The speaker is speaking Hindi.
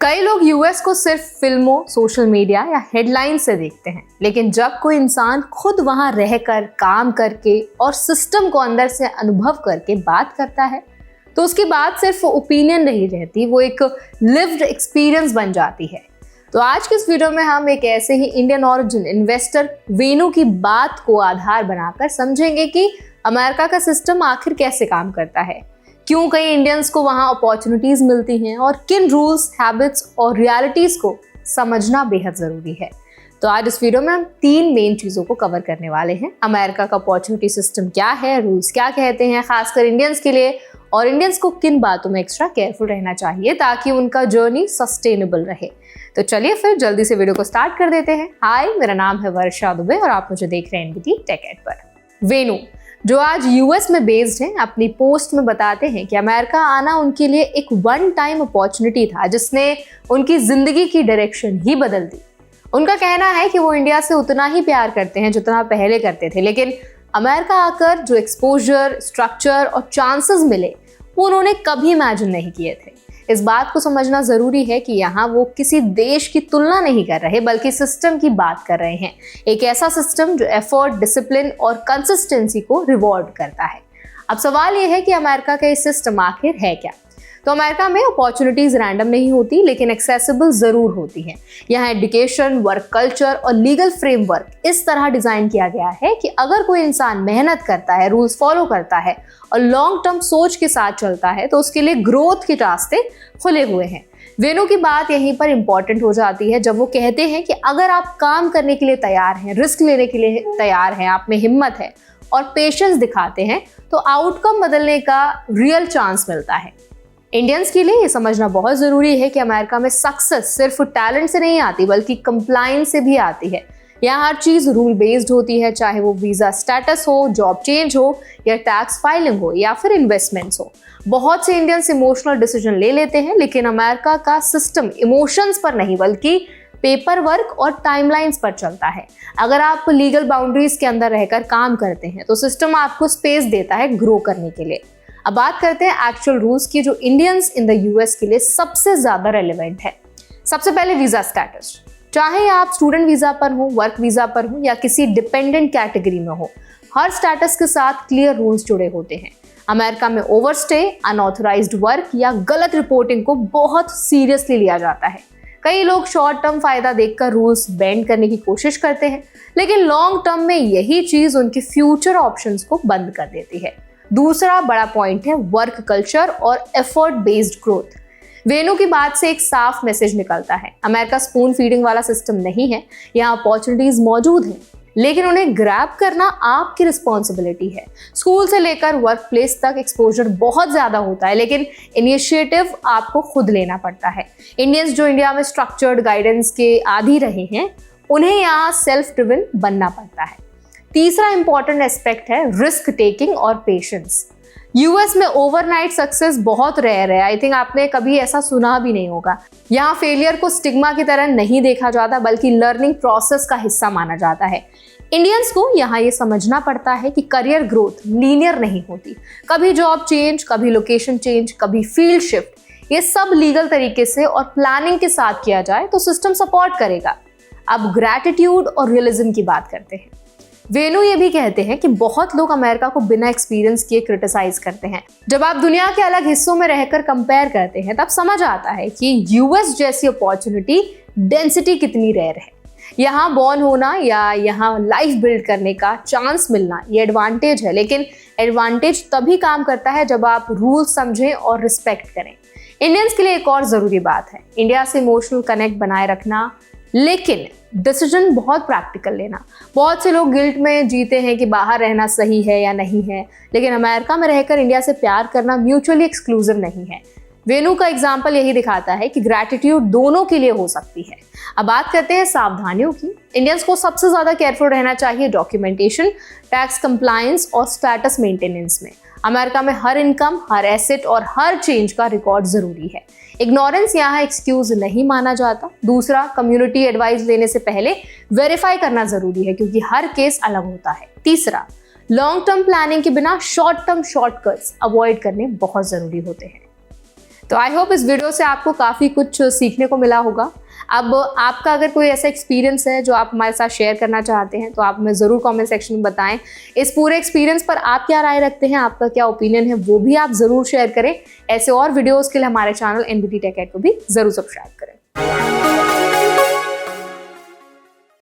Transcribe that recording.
कई लोग यूएस को सिर्फ फिल्मों, सोशल मीडिया या हेडलाइन से देखते हैं, लेकिन जब कोई इंसान खुद वहां रहकर, काम करके और सिस्टम को अंदर से अनुभव करके बात करता है, तो उसकी बात सिर्फ ओपिनियन नहीं रहती, वो एक लिव्ड एक्सपीरियंस बन जाती है। तो आज के इस वीडियो में हम एक ऐसे ही इंडियन ओरिजिन इन्वेस्टर वेनु की बात को आधार बनाकर समझेंगे कि अमेरिका का सिस्टम आखिर कैसे काम करता है, क्यों कई इंडियंस को वहां अपॉर्चुनिटीज मिलती हैं और किन रूल्स, हैबिट्स और रियलिटीज को समझना बेहद जरूरी है। तो आज इस वीडियो में हम 3 मेन चीजों को कवर करने वाले हैं। अमेरिका का अपॉर्चुनिटी सिस्टम क्या है, रूल्स क्या कहते हैं खासकर इंडियंस के लिए, और इंडियंस को किन बातों में एक्स्ट्रा केयरफुल रहना चाहिए ताकि उनका जर्नी सस्टेनेबल रहे। तो चलिए फिर जल्दी से वीडियो को स्टार्ट कर देते हैं। हाय, मेरा नाम है वर्षा दुबे और आप मुझे देख रहे हैं एनबीटी टेक एड पर। वेनु, जो आज यूएस में बेस्ड हैं, अपनी पोस्ट में बताते हैं कि अमेरिका आना उनके लिए एक वन टाइम अपॉर्चुनिटी था जिसने उनकी जिंदगी की डायरेक्शन ही बदल दी। उनका कहना है कि वो इंडिया से उतना ही प्यार करते हैं जितना पहले करते थे, लेकिन अमेरिका आकर जो एक्सपोजर, स्ट्रक्चर और चांसेस मिले वो उन्होंने कभी इमेजिन नहीं किए थे। इस बात को समझना जरूरी है कि यहाँ वो किसी देश की तुलना नहीं कर रहे बल्कि सिस्टम की बात कर रहे हैं। एक ऐसा सिस्टम जो एफर्ट, डिसिप्लिन और कंसिस्टेंसी को रिवॉर्ड करता है। अब सवाल ये है कि अमेरिका का ये सिस्टम आखिर है क्या। तो अमेरिका में अपॉर्चुनिटीज रैंडम नहीं होती, लेकिन एक्सेसिबल जरूर होती हैं। यहाँ एजुकेशन, वर्क कल्चर और लीगल फ्रेमवर्क इस तरह डिजाइन किया गया है कि अगर कोई इंसान मेहनत करता है, रूल्स फॉलो करता है और लॉन्ग टर्म सोच के साथ चलता है तो उसके लिए ग्रोथ के रास्ते खुले हुए हैं। वेनु की बात यहीं पर इंपॉर्टेंट हो जाती है जब वो कहते हैं कि अगर आप काम करने के लिए तैयार हैं, रिस्क लेने के लिए तैयार हैं, आप में हिम्मत है और पेशेंस दिखाते हैं, तो आउटकम बदलने का रियल चांस मिलता है। इंडियंस के लिए ये समझना बहुत जरूरी है कि अमेरिका में सक्सेस सिर्फ टैलेंट से नहीं आती बल्कि कंप्लायंस से भी आती है। यहाँ हर चीज रूल बेस्ड होती है, चाहे वो वीजा स्टेटस हो, जॉब चेंज हो या टैक्स फाइलिंग हो या फिर इन्वेस्टमेंट्स हो। बहुत से इंडियंस इमोशनल डिसीजन ले लेते हैं, लेकिन अमेरिका का सिस्टम इमोशंस पर नहीं बल्कि पेपर वर्क और टाइमलाइंस पर चलता है। अगर आप लीगल बाउंड्रीज के अंदर रहकर काम करते हैं तो सिस्टम आपको स्पेस देता है ग्रो करने के लिए। अब बात करते हैं एक्चुअल रूल्स की जो इंडियंस इन द यूएस के लिए सबसे ज्यादा रेलेवेंट है। सबसे पहले वीजा स्टेटस। चाहे आप स्टूडेंट वीजा पर हो, वर्क वीजा पर हो या किसी डिपेंडेंट कैटेगरी में हो, हर स्टेटस के साथ क्लियर रूल्स जुड़े होते हैं। अमेरिका में ओवरस्टे, अनऑथराइज्ड वर्क या गलत रिपोर्टिंग को बहुत सीरियसली लिया जाता है। कई लोग शॉर्ट टर्म फायदा देखकर रूल्स बेंड करने की कोशिश करते हैं, लेकिन लॉन्ग टर्म में यही चीज उनके फ्यूचर ऑप्शंस को बंद कर देती है। दूसरा बड़ा पॉइंट है वर्क कल्चर और एफर्ट बेस्ड ग्रोथ। वेनु की बात से एक साफ मैसेज निकलता है, अमेरिका स्पून फीडिंग वाला सिस्टम नहीं है। यहाँ अपॉर्चुनिटीज मौजूद हैं, लेकिन उन्हें ग्रैब करना आपकी रिस्पॉन्सिबिलिटी है। स्कूल से लेकर वर्क प्लेस तक एक्सपोजर बहुत ज्यादा होता है, लेकिन इनिशिएटिव आपको खुद लेना पड़ता है। इंडियंस जो इंडिया में स्ट्रक्चर्ड गाइडेंस के आदी रहे हैं, उन्हें यहाँ सेल्फ ड्रिवन बनना पड़ता है। तीसरा इंपॉर्टेंट एस्पेक्ट है रिस्क टेकिंग और पेशेंस। यूएस में ओवरनाइट सक्सेस बहुत रेयर है। आई थिंक आपने कभी ऐसा सुना भी नहीं होगा। यहाँ फेलियर को स्टिग्मा की तरह नहीं देखा जाता बल्कि लर्निंग प्रोसेस का हिस्सा माना जाता है। इंडियंस को यहाँ ये समझना पड़ता है कि करियर ग्रोथ लीनियर नहीं होती। कभी जॉब चेंज, कभी लोकेशन चेंज, कभी फील्ड शिफ्ट। ये सब लीगल तरीके से और प्लानिंग के साथ किया जाए तो सिस्टम सपोर्ट करेगा। अब ग्रैटिट्यूड और रियलिज्म की बात करते हैं। वेनु ये भी कहते हैं कि बहुत लोग अमेरिका को बिना एक्सपीरियंस किए क्रिटिसाइज करते हैं। जब आप दुनिया के अलग हिस्सों में रहकर कंपेयर करते हैं तब समझ आता है कि यूएस जैसी अपॉर्चुनिटी डेंसिटी कितनी रेयर है। यहाँ बॉर्न होना या यहाँ लाइफ बिल्ड करने का चांस मिलना ये एडवांटेज है, लेकिन एडवांटेज तभी काम करता है जब आप रूल समझें और रिस्पेक्ट करें। इंडियंस के लिए एक और जरूरी बात है इंडिया से इमोशनल कनेक्ट बनाए रखना, लेकिन डिसीजन बहुत प्रैक्टिकल लेना। बहुत से लोग गिल्ट में जीते हैं कि बाहर रहना सही है या नहीं है, लेकिन अमेरिका में रहकर इंडिया से प्यार करना म्यूचुअली एक्सक्लूसिव नहीं है। वेनु का एग्जाम्पल यही दिखाता है कि ग्रैटिट्यूड दोनों के लिए हो सकती है। अब बात करते हैं सावधानियों की। इंडियंस को सबसे ज्यादा केयरफुल रहना चाहिए डॉक्यूमेंटेशन, टैक्स कंप्लायंस और स्टेटस मेंटेनेंस में। अमेरिका में हर इनकम, हर एसेट और हर चेंज का रिकॉर्ड जरूरी है। इग्नोरेंस यहाँ एक्सक्यूज नहीं माना जाता। दूसरा, कम्युनिटी एडवाइस लेने से पहले वेरीफाई करना जरूरी है क्योंकि हर केस अलग होता है। तीसरा, लॉन्ग टर्म प्लानिंग के बिना शॉर्ट टर्म शॉर्टकट्स अवॉइड करने बहुत जरूरी होते हैं। तो आई होप इस वीडियो से आपको काफ़ी कुछ सीखने को मिला होगा। अब आपका अगर कोई ऐसा एक्सपीरियंस है जो आप हमारे साथ शेयर करना चाहते हैं तो आप हमें ज़रूर कमेंट सेक्शन में बताएं। इस पूरे एक्सपीरियंस पर आप क्या राय रखते हैं, आपका क्या ओपिनियन है, वो भी आप ज़रूर शेयर करें। ऐसे और वीडियोज़ के लिए हमारे चैनल NBT Tech Ed को भी ज़रूर सब्सक्राइब करें।